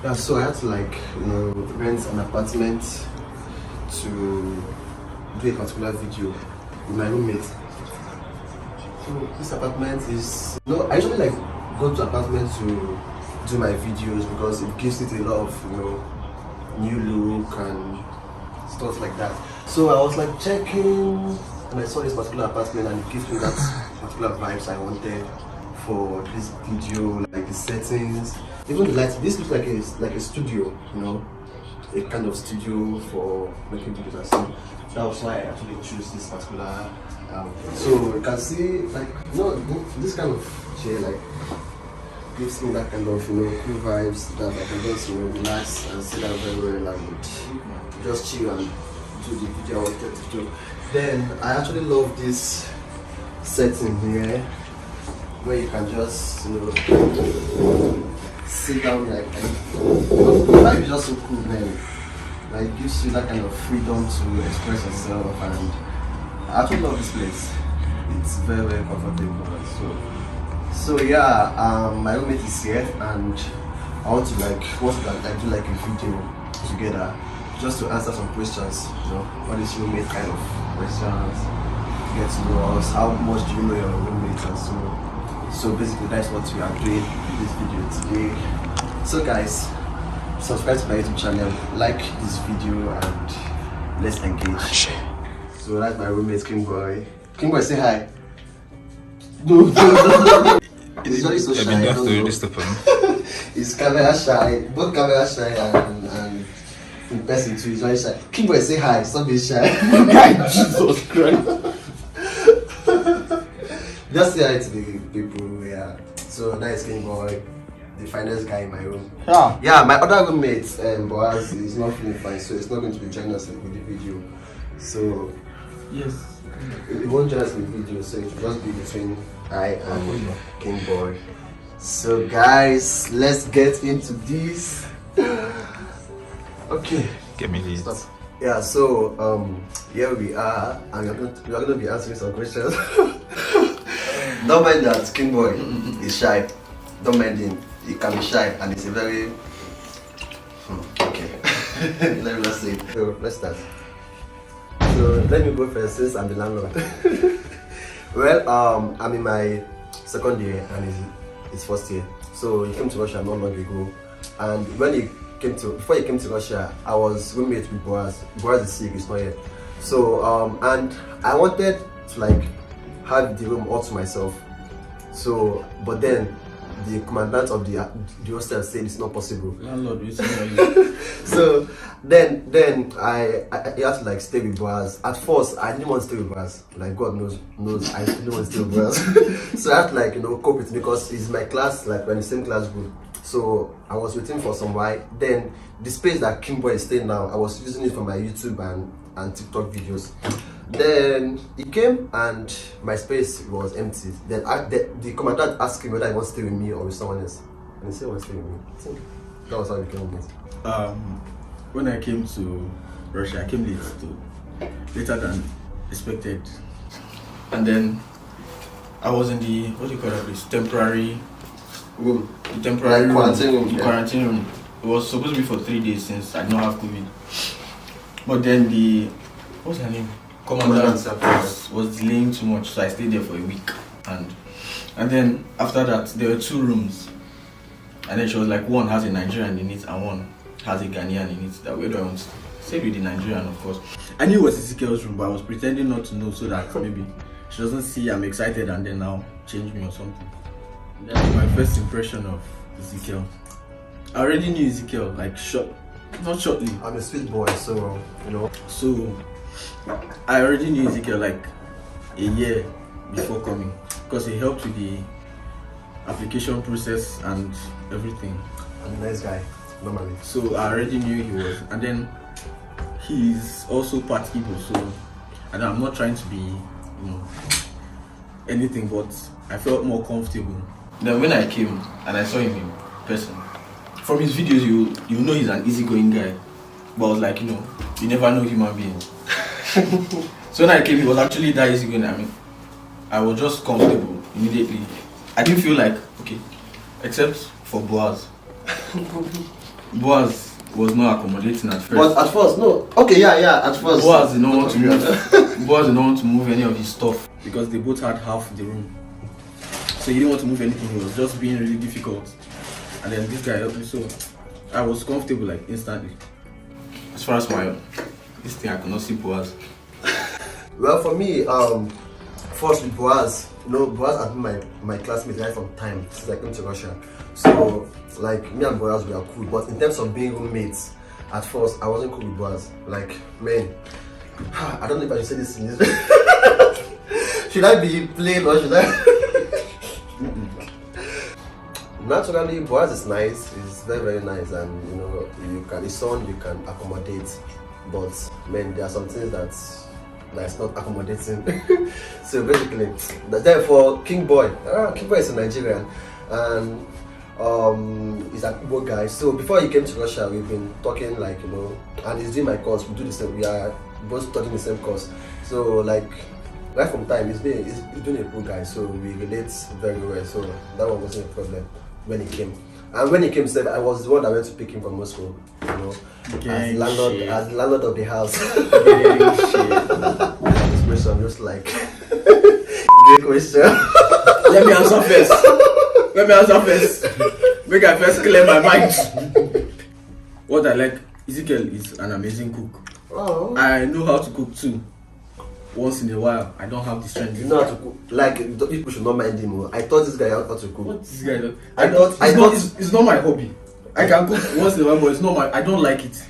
Yeah, so I had to rent an apartment to do a particular video with my roommate. So this apartment is, I usually go to apartment to do my videos because it gives it a lot of new look and stuff like that. So I was checking and I saw this particular apartment and it gives me that particular vibes I wanted for this video, like the settings, even the lighting. This looks like a studio, a kind of studio for making videos and stuff. That was why I actually choose this particular. So you can see, this kind of chair gives me that kind of cool vibes that I can just relax and sit down very well and just chill and do the video I wanted to do. Then I actually love this setting here where you can just sit down the vibe is just so cool, man. It gives you that kind of freedom to express yourself, and I actually love this place. It's very, very comfortable. So yeah, my roommate is here and I want to do a video together just to answer some questions, all these roommate kind of questions, get to know us, how much do you know your roommate and so basically that's what we are doing in this video today. So guys, subscribe to my YouTube channel, like this video and let's engage. So that's my roommate Kingboy. Kingboy, say hi. No. He's very so shy. He's camera shy, both camera shy and in person too. He's very shy. Kingboy, say hi. Stop being shy. Jesus Christ. Just say hi to the people. Yeah. So that is Kingboy, the finest guy in my room. Yeah. My other roommate, Boaz, is not feeling fine, so he's not going to be joining us with the video. So yes. It won't join us in the video, so it will just be between I and Kingboy. So guys, let's get into this. Okay. Get me these. Stop. Yeah, so here we are, and we are going to be answering some questions. Don't mind that Kingboy is shy. Don't mind him. He can be shy, and he's a very okay. Let me just say it. So let's start. So let me go first since I'm the landlord. Well, I'm in my second year and it's first year. So he came to Russia not long ago, and before he came to Russia, I was roommate with Boaz. Boaz is sick, he's not here. So and I wanted to have the room all to myself. So but then the commandant of the hostel said it's not possible. Landlord, so then I had to stay with Boaz. At first I didn't want to stay with Boaz. God knows I didn't want to stay with Boaz. So I had to cope with it because he's my class, we're in the same class group. So I was with him for some while. Then the space that Kingboy is staying now, I was using it for my YouTube and TikTok videos. Then he came and my space was empty. Then the commandant asked him whether he wants to stay with me or with someone else. And he said he wants to stay with me. So that was how he came with it. When I came to Russia, I came later than expected. And then I was in the temporary room. The temporary quarantine room. The quarantine room. It was supposed to be for 3 days since I did not have COVID. But then what's her name? Commandant was delaying too much, so I stayed there for a week. And then after that, there were 2 rooms. And then she was like, one has a Nigerian in it and one has a Ghanaian in it. That where do I want to stay with the Nigerian, of course. I knew it was Ezekiel's room, but I was pretending not to know so that maybe she doesn't see I'm excited and then now change me or something. That was my first impression of Ezekiel. I already knew Ezekiel, not shortly. I'm a sweet boy, so So I already knew Ezekiel a year before coming because he helped with the application process and everything. I'm a nice guy, normally. So I already knew he was, and then he's also part Igbo, so and I'm not trying to be anything, but I felt more comfortable. Then when I came and I saw him in person, from his videos you know he's an easygoing guy, but I was like, you never know human beings. So when I came, he was actually that easygoing. I was just comfortable immediately. I didn't feel okay, except for Boaz. Boaz was not accommodating at first. But at first, no. Okay, yeah, at first. Boaz did not want to move. Boaz did not want to move any of his stuff because they both had half the room. So he didn't want to move anything. He was just being really difficult. And then this guy helped me, so I was comfortable like instantly. As far as this thing, I could not see Boaz. Well, for me, first with Boaz, Boaz had been my classmate right from time since I came to Russia. So, like, me and Boaz, we are cool. But in terms of being roommates, at first, I wasn't cool with Boaz. Like, man, I don't know if I should say this in this. Should I be plain or should I? Naturally, Boaz is nice. He's very, very nice, and he's someone you can accommodate. But man, there are some things that's not accommodating. So basically, therefore, King Boy is a Nigerian, and he's an Igbo guy. So before he came to Russia, we've been talking and he's doing my course. We do the same. We are both studying the same course. So like right from time, he's doing a cool guy. So we relate very well. So that one wasn't a problem when he came. And when he came, said I was the one that went to pick him from Moscow. As landlord of the house. This question just like great question. Let me answer first. Make I first clear my mind. What I like, Ezekiel is an amazing cook. Oh. I know how to cook too. Once in a while, I don't have the strength. You know how to cook. Like people should not mind him. I thought this guy how to cook. What this guy does? It's not my hobby. I can cook once in a while, but it's not I don't like it.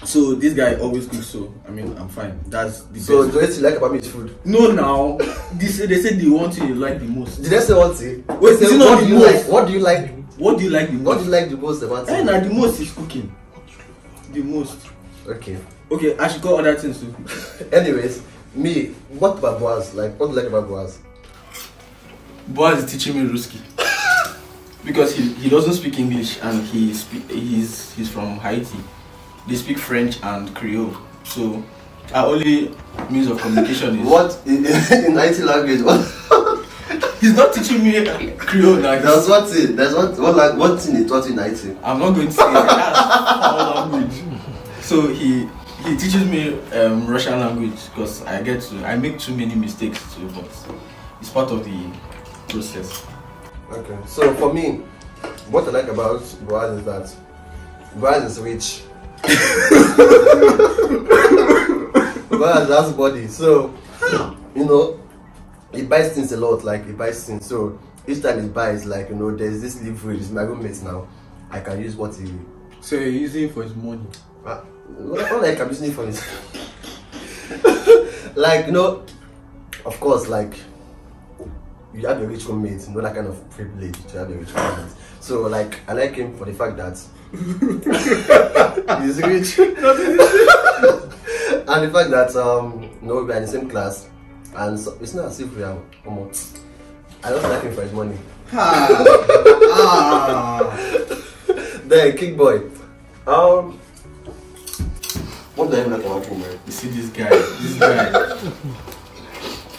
So this guy always cooks, so I mean I'm fine. That's the best. So the way you like about me is food. No, now they say the one thing you like the most. Did I say one thing? Wait, is it not the most? What do you like? What do you like the most? What do you like the most about it? The most is cooking. The most. Okay, I should call other things too. Anyways, me, what about Boaz? Like, what do you like about Boaz? Boaz is teaching me Ruski. Because he doesn't speak English and he's from Haiti. They speak French and Creole. So our only means of communication is what in Haiti language? What? He's not teaching me Creole now. There's one thing he taught in Haiti. I'm not going to say that. That's foul language. So he teaches me Russian language because I make too many mistakes too, but it's part of the process. Okay, so for me, what I like about Boaz is that Boaz is rich. Boaz has body, so he buys things a lot. Like he buys things, so each time he buys, like there's this livery. This is my roommate now. I can use what he. So you're using it for his money. Not like I'm using it for his. Like of course, like. You have a rich roommate, that kind of privilege to have a rich roommate. So, like, I like him for the fact that he's rich, and the fact that we're in the same class, and so it's not as if we are almost. I don't like him for his money. Then King Boy, what do I like about King Boy? You see this guy.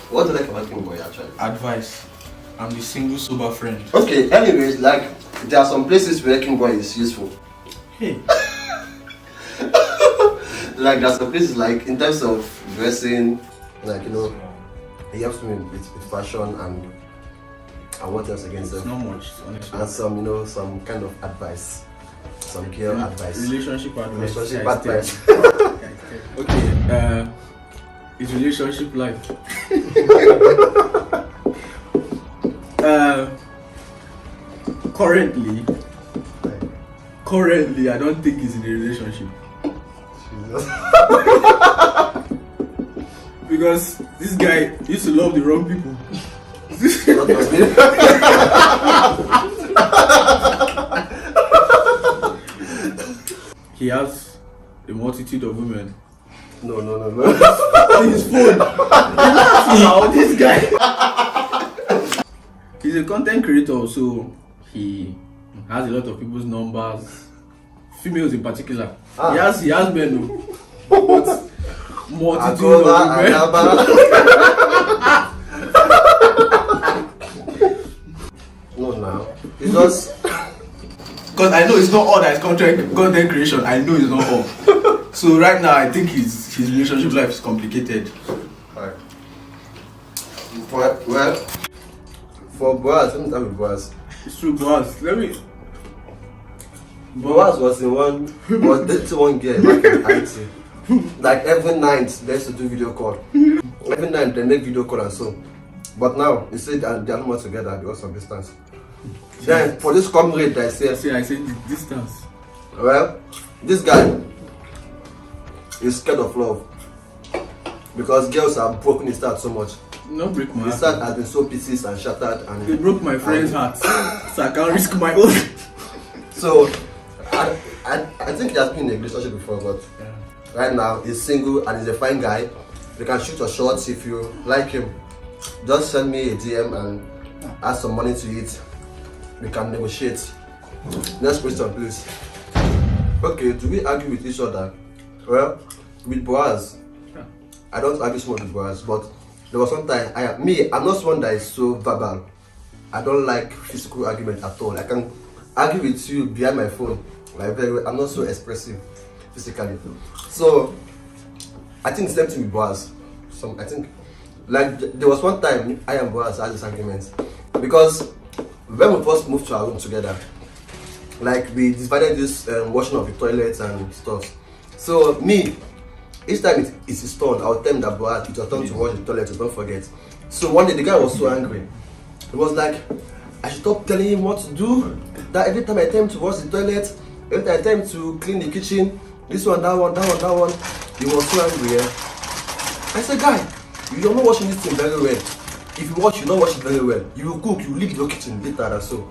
What do you like about King Boy actually? Advice. I'm the single sober friend. Okay, anyways, like there are some places where King Boy is useful. Hey. Like there's some places like in terms of dressing, like he helps me with fashion and what else again? It's not much, honestly. And some kind of advice. Some girl advice. Relationship advice. Okay, it's relationship life. Currently, I don't think he's in a relationship. Because this guy used to love the wrong people. He has a multitude of women. No. On his phone. Now this guy. He's a content creator, so he has a lot of people's numbers, females in particular. He has men, but multitude of women. No, now it's just because I know it's not all that is content creation. I know it's not all. So right now, I think his relationship life is complicated. Alright. Well, for Boaz, let me start with Boaz. It's true, Boaz. Let me. Boaz was dating one girl back in IT. Like every night they used to do video call. Every night they make video call and so. But now they say that they are no more together because of distance. Then for this comrade that I say, I said the distance. well, this guy is scared of love because girls are broken his heart so much. Not break my His heart. heart has been so pieces and shattered, and They broke my friend's heart, so I can't risk my own. so I think he has been in a relationship before, but right now he's single and he's a fine guy. You can shoot your shots if you like him. Just send me a DM and ask some money to it. We can negotiate. Next question, please. Okay, do we argue with each other? Well, with Boaz, I don't argue so much with Boaz, but there was one time I'm not someone that is so verbal. I don't like physical argument at all. I can argue with you behind my phone, like very well. I'm not so expressive physically. So I think the same thing with Boaz. I think like there was one time I and Boaz had this argument because when we first moved to our room together, like we divided this washing of the toilets and stuff. So me, each time it's his turn, I'll tell him that Boaz, it's your turn to wash the toilet, so don't forget. So one day the guy was so angry. He was like, I should stop telling him what to do. That every time I tell him to wash the toilet, every time I tell him to clean the kitchen, this one, that one, that one, that one. He was so angry. I said, guy, you're not washing this thing very well. If you wash, you don't wash it very well. You will cook, you leave your kitchen later and so.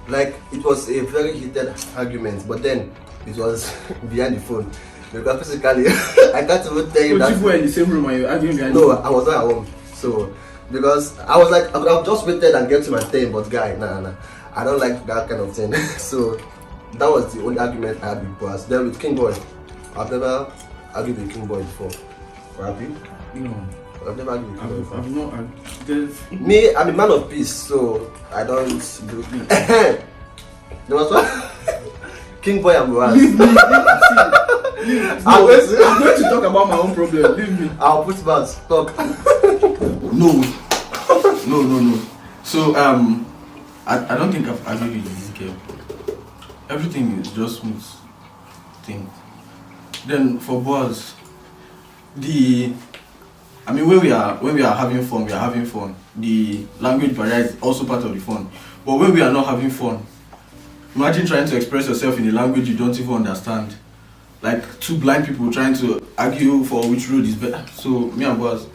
Like, it was a very heated argument, but then it was behind the phone. Because physically, I can't even tell you that. But you were in the same room and you were arguing behind No, I was not at home. So, because I was like, I could have just waited and get to my thing, but guy, nah. I don't like that kind of thing. So, that was the only argument I had with Boaz. Then with King Boy, I've never argued with King Boy before. Happy? No. I've never argued with King Boy before. I've not. Me, I'm a man of peace, so I don't do. There was one King Boy and Boaz. I'm going to talk about my own problem. Leave me. I'll put mouth. Talk. No. So I don't think I've argued with this girl. Everything is just smooth thing. Then for Boaz, when we are having fun, we are having fun. The language barrier is also part of the fun. But when we are not having fun, imagine trying to express yourself in a language you don't even understand. Like two blind people trying to argue for which road is better. So me and Boaz,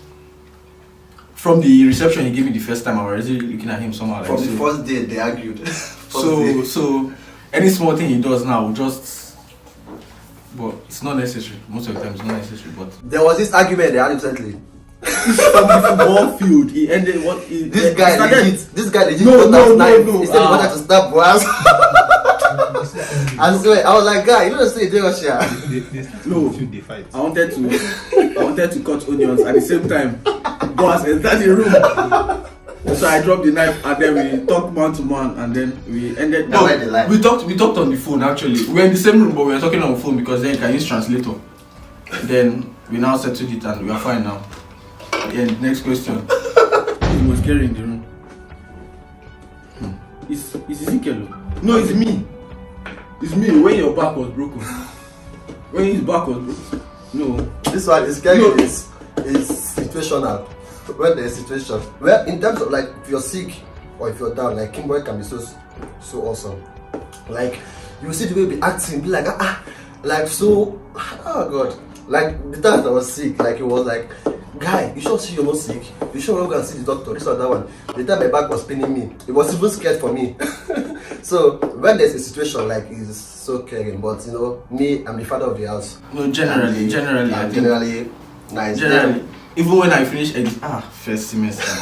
from the reception he gave me the first time, I was already looking at him somehow. Like, From the first day they argued. So any small thing he does now, but it's not necessary. Most of the time it's not necessary. But there was this argument they had recently. from the football field, he ended what? This guy legit. No. He said he wanted to stab Boaz. And so I was like, guy, you don't say Russia. No, I wanted to cut onions at the same time. Boaz entered the room. So I dropped the knife and then we talked man to man and then we ended. We talked on the phone actually. We were in the same room but we were talking on the phone because then you can use translator. Then we now settled it and we are fine now. Again, next question. He was carrying the room. It's Ezekiel. No, it's me. It's me when your back was broken. When his back was broken. No. This one is scary. Is situational. When there's situation. Well, in terms of like if you're sick or if you're down, like King Boy can be so awesome. Like you see the way we acting, be like like so. Oh God. Like the time that I was sick, like it was like, guy, you sure see you're not sick? You sure I'm gonna see the doctor? This or that one. The time my back was paining me, it was even scared for me. So when there's a situation like it's so caring, but you know, me, I'm the father of the house. No, generally, nice. Generally, even when I finish first semester,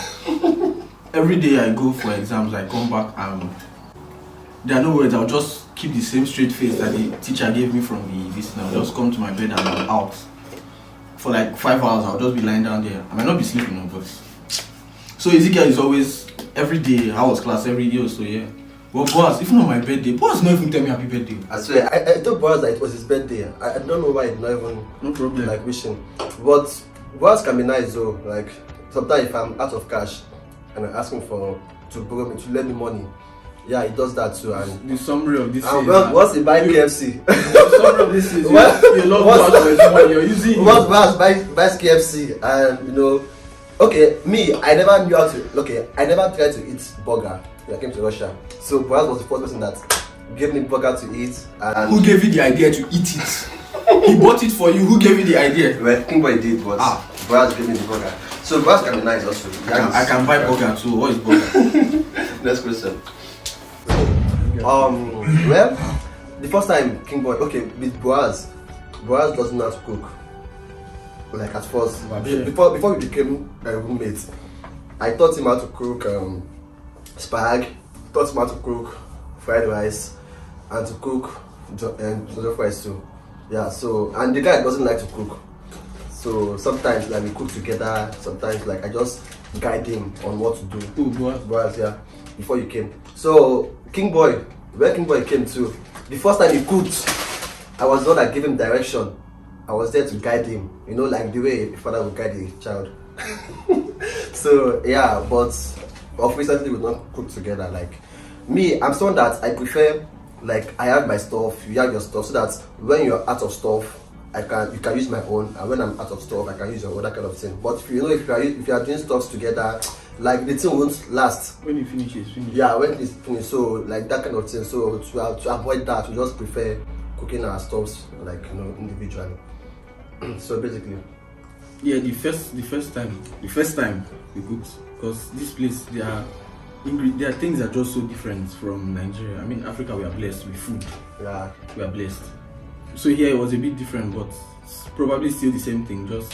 every day I go for exams, I come back there are no words. I'll just keep the same straight face that the teacher gave me from this. I'll just come to my bed and I'm out for like 5 hours. I'll just be lying down there. I might not be sleeping, but so Ezekiel is always every day. I was class every day, so yeah. Well, boss, if not my birthday, boss not even tell me happy birthday. I swear, I told Boaz that it was his birthday. I don't know why he not even No problem. like wishing. But Boaz can be nice though. Like sometimes if I'm out of cash and I ask him to borrow me, to lend me money, yeah, he does that too. And The summary of this is once he buy KFC, the summary of this is What? you love What? Boaz for his money. You're using him. once Boaz buys KFC, and okay, me, I never knew how to. Okay, I never tried to eat burger when I came to Russia. So Boaz was the first person that gave me burger to eat. And Who gave you the idea to eat it? He bought it for you. Who gave you the idea? well, King Boy did, but Boaz gave me the burger. So Boaz can be nice also. I can buy burger too. What is burger? Next question. Well, the first time King Boy, okay, with Boaz doesn't know how to cook. Like at first, Yeah. before we became roommates, I taught him how to cook spag, taught him how to cook fried rice, and to cook jollof rice too. Yeah, so and the guy doesn't like to cook. So sometimes like we cook together, sometimes like I just guide him on what to do. Who, Boaz? Boaz, yeah, before you came. So King Boy, where King Boy came to, the first time he cooked, I was the one that gave him direction. I was there to guide him, like the way a father would guide a child. So yeah, but of recently we don't cook together. Like me, I'm someone that I prefer, like I have my stuff, you have your stuff, so that when you're out of stuff, you can use my own, and when I'm out of stuff, I can use your own, that kind of thing. But if you are doing stuff together, like the thing won't last. When you finish, it's finished. Yeah, when it's finished, so like that kind of thing. So to avoid that, we just prefer cooking our stuffs like individually. So basically, Yeah, the first time we cooked, because this place there are things that are just so different from Nigeria. I mean, Africa, we are blessed with food. yeah, We are blessed. So here it was a bit different, but it's probably still the same thing. Just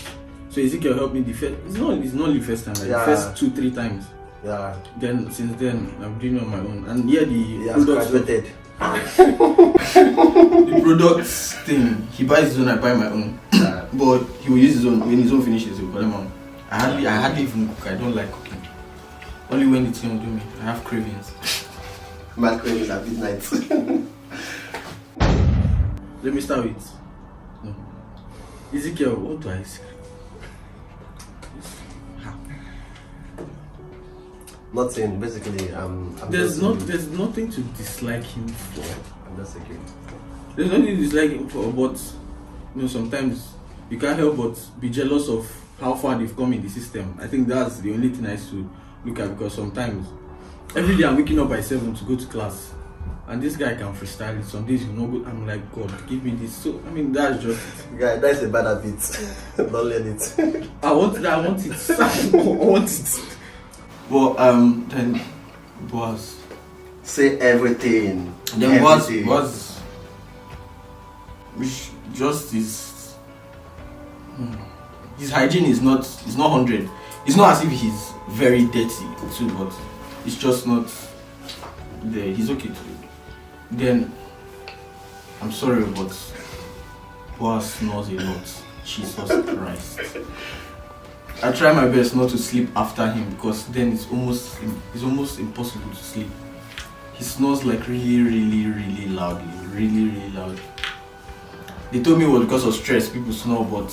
so Ezekiel helped me the first. It's not the first time. Like Yeah. the first 2-3 times. yeah, Then since then I'm doing it on my own. And yeah, he has graduated. the products thing, he buys his own, I buy my own. Yeah. But he will use his own. When his own finishes, he will call them out. I hardly even cook. I don't like cooking. Only when it's him do me. I have cravings. Mad cravings at midnight. Let me start with Ezekiel. What do I say? Nothing. Basically, I'm There's just nothing to dislike him for. I'm just a kid. There's nothing to dislike him for, but sometimes you can't help but be jealous of how far they've come in the system. I think that's the only thing I used to look at, because sometimes every day I'm waking up by 7 to go to class, and this guy can freestyle it. Some days I'm like, God, give me this. So I mean, that's just it. Guy, that's a bad habit. Don't learn it. I want it. I want it. Well, then Boaz. Say everything. Then Everything. was which just is his hygiene is not 100. It's not as if he's very dirty too, but it's just not there. He's okay too. Then I'm sorry, but Boaz snores a lot. Jesus Christ. I try my best not to sleep after him, because then it's almost impossible to sleep. He snores like really loudly, really loud. They told me it was because of stress people snore, but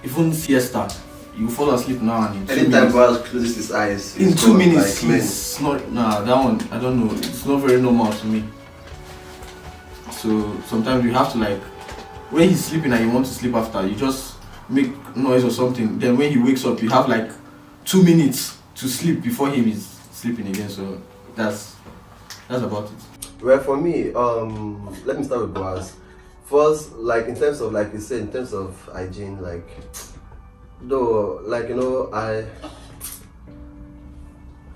even siesta, you fall asleep now and in 2 Anytime minutes. Boaz closes his eyes, In he's 2 gone minutes, like men. he's not. Nah, that one I don't know. It's not very normal to me. So sometimes you have to, like, when he's sleeping and you want to sleep after, you just make noise or something. Then when he wakes up, you have like 2 minutes to sleep before him is sleeping again. So that's about it. Well, for me, let me start with Boaz. First, like in terms of, like you said, in terms of hygiene, like though, like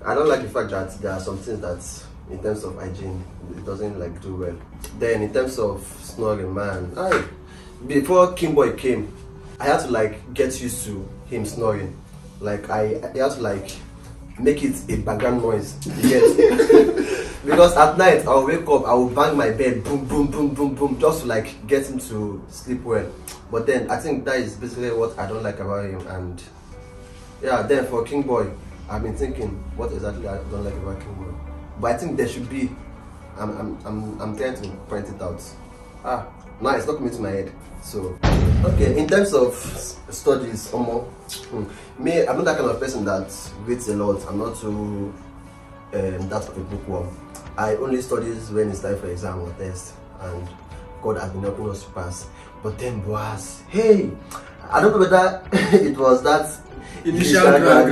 I don't like the fact that there are some things that, in terms of hygiene, it doesn't like do well. Then in terms of snoring, man, before King Boy came, I had to like get used to him snoring. Like I had to like make it a background noise. You get? Because at night I'll wake up, I will bang my bed, boom, boom, boom, boom, boom, just to like get him to sleep well. But then I think that is basically what I don't like about him. And yeah, then for King Boy, I've been thinking what exactly I don't like about King Boy. But I think there should be I'm trying to point it out. Now it's not coming to my head. So, okay, in terms of studies, me, I'm not that kind of person that reads a lot. I'm not too that of a bookworm. I only study when it's time for exam or test, and God has been helping us to pass. But then, Boaz, hey, I don't know whether it was that initial grad.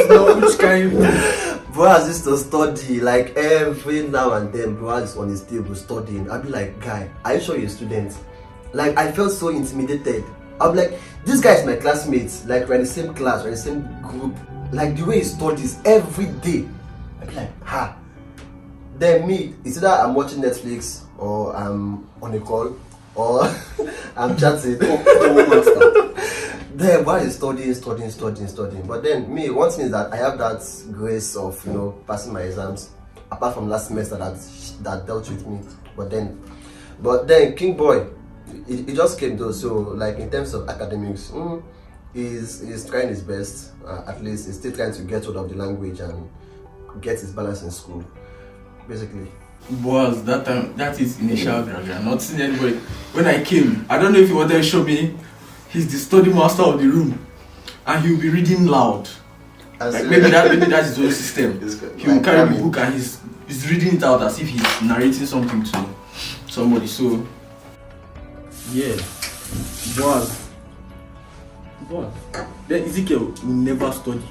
No, which kind? Boaz used to study like every now and then. Boaz is on his table studying. I'd be like, guy, are you sure you're a student? Like, I felt so intimidated. I'm like, this guy is my classmate. Like, we're in the same class, we're in the same group. Like, the way he studies every day. I'd be like, ha. Then me, it's either I'm watching Netflix or I'm on a call or I'm chatting. Then while he's studying. But then me, one thing is that I have that grace of, you know, passing my exams. Apart from last semester that dealt with me. But then King Boy, it just came though. So like in terms of academics, he's trying his best. At least he's still trying to get hold of the language and get his balance in school. Basically. Was that time, that is initial graduate. I'm not seeing anybody. When I came, I don't know if he wanted to show me he's the study master of the room, and he'll be reading loud. Like maybe that's his own system. He will carry the book and he's reading it out as if he's narrating something to somebody. So yeah, but then Ezekiel will never study.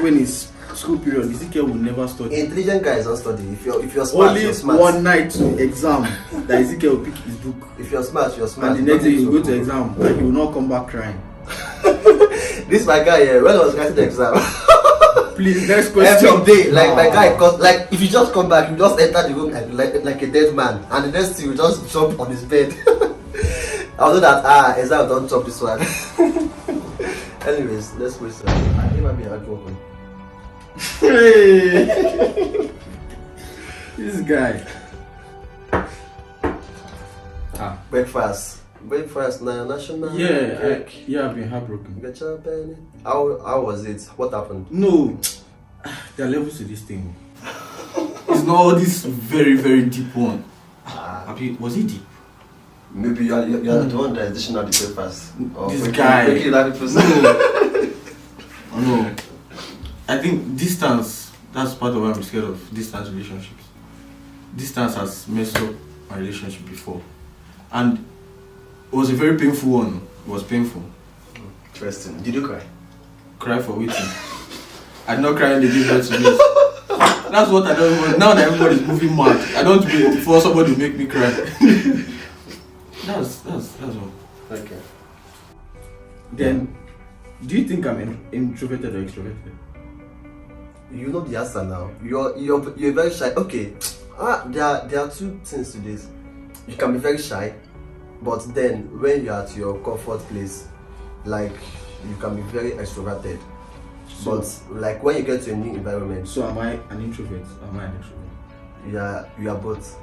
When it's school period, Ezekiel will never study. Intelligent guys don't study. If you're smart, only you're smart. One night to exam that Ezekiel will pick his book. If you're smart, you're smart. And the next day he will go to exam and he will not come back crying. This my guy here. When I was writing the exam. Please, next question. Every day, like my guy, cause like if you just come back, you just enter the room like a dead man, and the next thing you just jump on his bed. I know that exam don't chop this one. Anyways, let's question. I never been hardworking. Hey, this guy. Breakfast, national. Yeah, I've been heartbroken. Get your penny. How was it? What happened? No, there are levels to this thing. It's not this very, very deep one. Was it deep? Maybe you're the one that is dishing out the breakfast. This guy. No. I think distance, that's part of why I'm scared of distance relationships. Distance has messed up my relationship before. And it was a very painful one. It was painful. Interesting. Did you cry? Cry for waiting. I did not cry when they gave birth to me. That's what I don't want. Now that everybody's moving mad, I don't wait for somebody to make me cry. That's all. Okay. Then, do you think I'm introverted or extroverted? You know the answer now. You're very shy. Okay. There are two things to this. You can be very shy, but then when you're at your comfort place, like you can be very extroverted. So, but like when you get to a new environment. So am I an introvert? Am I an extrovert? Yeah, you are both.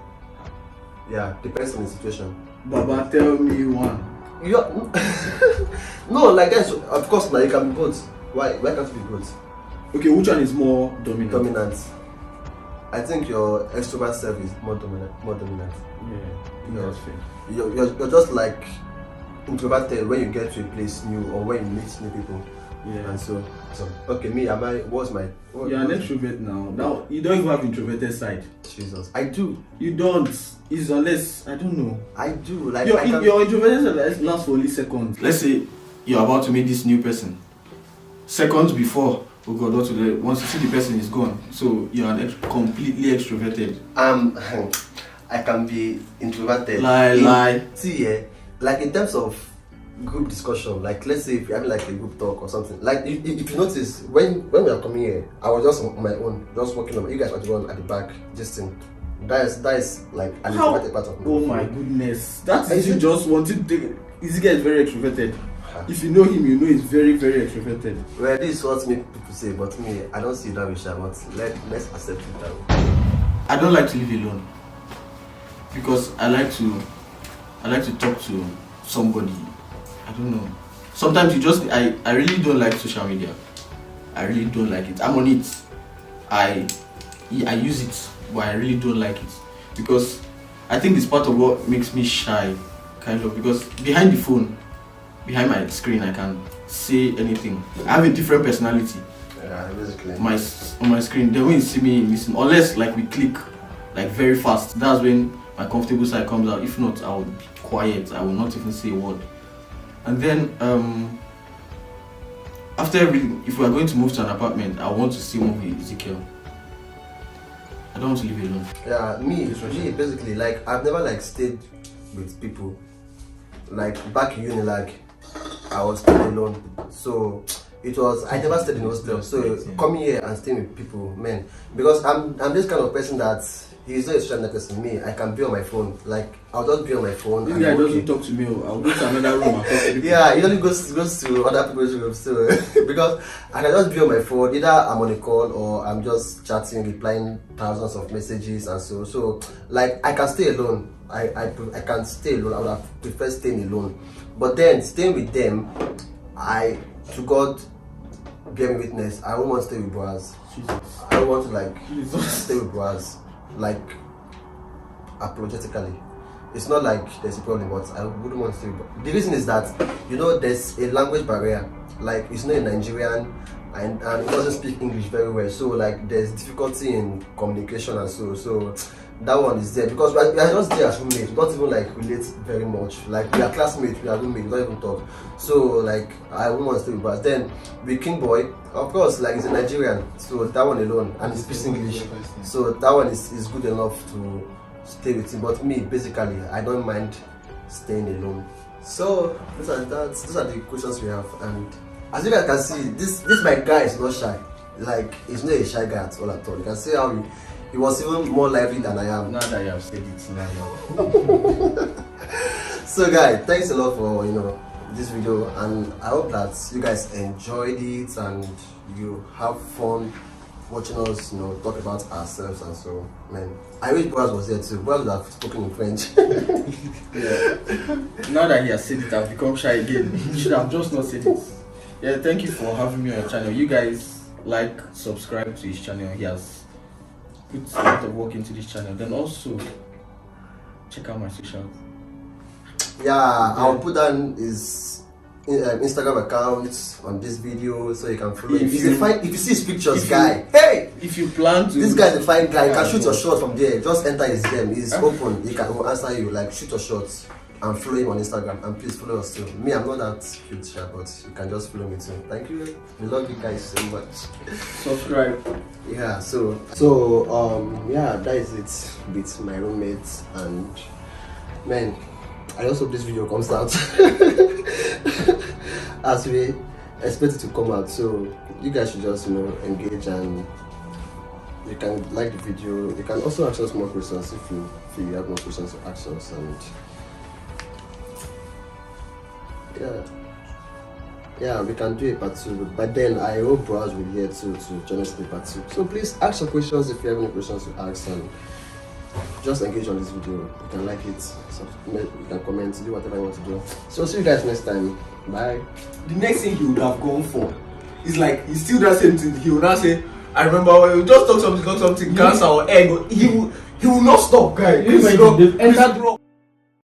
Yeah, depends on the situation. Baba, tell me one. No, like guys, of course now you can be both. Why can't you be both? Okay, which one is more dominant? I think your extrovert self is more dominant. Yeah, that's fair. You're just like introverted when you get to a place new or when you meet new people. Yeah. And so okay, me, you're an extrovert now. Now you don't even have introverted side. Jesus. I do. You don't. It's unless I don't know. I do. Like your introverted side lasts for only seconds. Let's say you're about to meet this new person. Seconds before, oh God, once you see the person is gone. So you're completely extroverted. I can be introverted. Lie. See, like in terms of group discussion, like let's say if you're having like a group talk or something, like if you notice when we are coming here, I was just on my own, just walking on. You guys were the one at the back, just thing. That is like an introverted part of me. Oh my goodness, that is you just wanted to. Ezekiel is very extroverted. If you know him, you know he's very, very extroverted. Well, this is what many people say, but me, I don't see that way, but let's accept it that way. I don't like to live alone because I like to talk to somebody. I don't know. Sometimes I really don't like social media. I really don't like it. I'm on it. I use it, but I really don't like it. because I think it's part of what makes me shy, kind of, because behind the phone, behind my screen, I can say anything. I have a different personality. Yeah, basically. On my screen, then when you see me listen, unless like we click like very fast, that's when my comfortable side comes out. If not, I would be quiet. I will not even say a word. And then after everything, if we are going to move to an apartment, I want to see one with Ezekiel. I don't want to live alone. Yeah, me basically, like I've never like stayed with people. Like back in Unilag, I was staying alone. So it was, I never stayed in hostel. So coming here and staying with people, man, because I'm this kind of person that he's not a social person. Me, I can be on my phone. Like I'll just be on my phone. This guy doesn't talk to me. I'll go to another room and talk to people. Yeah, he only goes to other people's rooms. So because I can just be on my phone. Either I'm on a call or I'm just chatting, replying thousands of messages and so. So like I can stay alone. I can stay alone. I would have preferred staying alone. But then staying with them, to God bear me witness, I won't want to stay with Boaz. I don't want to like stay with Boaz, like apologetically. It's not like there's a problem, but I wouldn't want to stay with Boaz. The reason is that, you know, there's a language barrier. Like it's not a Nigerian and it doesn't speak English very well. So like there's difficulty in communication and so that one is there, because we are just there as roommates. We don't even like relate very much. Like we are classmates, we are roommates, we don't even talk. So like I wouldn't want to stay with us. Then with King Boy, of course, like he's a Nigerian, so that one alone, and he speaks English, so that one is good enough to stay with him. But me, basically, I don't mind staying alone. So those are the questions we have, and as you guys can see, this my guy is not shy. Like he's not a shy guy at all. You can see how he was even more lively than I am. Now that you have said it, now. So guys, thanks a lot for this video, and I hope that you guys enjoyed it and you have fun watching us talk about ourselves. And so, man, I wish Boaz was here too. Boaz would have spoken in French. Yeah. Now that he has said it, I've become shy again. You should have just not said it. Yeah, thank you for having me on your channel. You guys subscribe to his channel. He has put a lot of work into this channel. Then also check out my socials. Yeah, I'll put down his Instagram account on this video so you can follow him. If you see his pictures, hey! If you plan to, this guy's a fine guy. You can shoot your shot from there. Just enter his DM. He's open. He will answer you. Like shoot your shots and follow him on Instagram. And please follow us too. Me, I'm not that cute, but you can just follow me too. Thank you. We love you guys so much. Subscribe. Yeah. So yeah, that is it with my roommates, and man, I also hope this video comes out as we expect it to come out. So you guys should just engage, and you can like the video. You can also ask us more questions if you have more questions to ask us. And yeah, we can do a part 2. But then I hope Boaz will be here to join us in the part 2. So please ask your questions if you have any questions to ask, and just engage on this video. You can like it, you can comment, do whatever you want to do. So see you guys next time. Bye. The next thing he would have gone for is like, he still does the same thing. He will now say, I remember when we just talk something, cancer or egg. He will not stop, guy. Please,